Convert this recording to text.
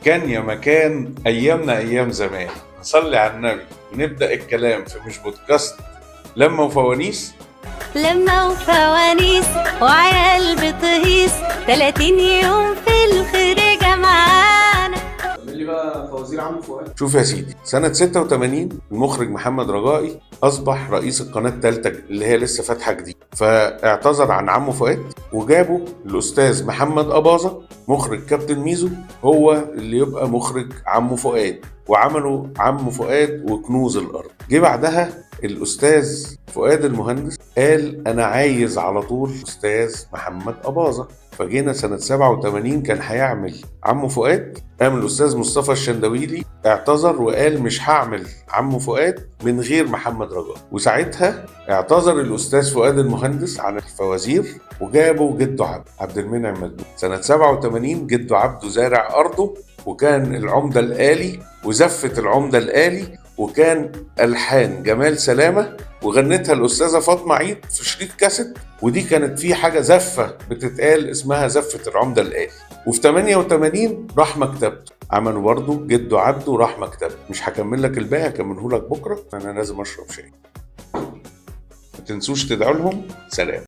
كان يا مكان أيامنا أيام زمان. نصلي على النبي ونبدأ الكلام في مش بودكاست لما وفوانيس. لما وفوانيس وعيال بتهيس 30 يوم في الخريجة معانا. اللي بقى فوازير عمرو فؤاد. شوف يا سيدي، سنة 86 المخرج محمد رجائي أصبح رئيس القناة الثالثة اللي هي لسه فاتحة جديد، فاعتذر عن عمو فؤاد وجابوا الأستاذ محمد أباظة مخرج كابتن ميزو هو اللي يبقى مخرج عمو فؤاد، وعملوا عمو فؤاد وكنوز الأرض. جه بعدها الأستاذ فؤاد المهندس قال أنا عايز على طول أستاذ محمد أباظة، فجينا سنة 87 كان هيعمل عمو فؤاد، قام الأستاذ مصطفى الشندويلي اعتذر وقال مش هعمل عمو فؤاد من غير محمد رجاء، وساعتها اعتذر الأستاذ فؤاد المهندس عن الفوازير وجابوا جده عبد المنعم مدبولي. سنة 87 جده عبده زارع أرضه، وكان العمدة الآلي وزفة العمدة الآلي، وكان ألحان جمال سلامة وغنتها الأستاذة فاطمة عيد في شريط كاسيت، ودي كانت في حاجة زفة بتتقال اسمها زفة العمدة الآلي. وفي 88 راح مكتبته، عملوا برضه جده عبده راح مكتبته. مش هكمل لك الباقي، هكمله لك بكرة، أنا لازم أشرب شاي. ما تنسوش تدعوا لهم. سلام.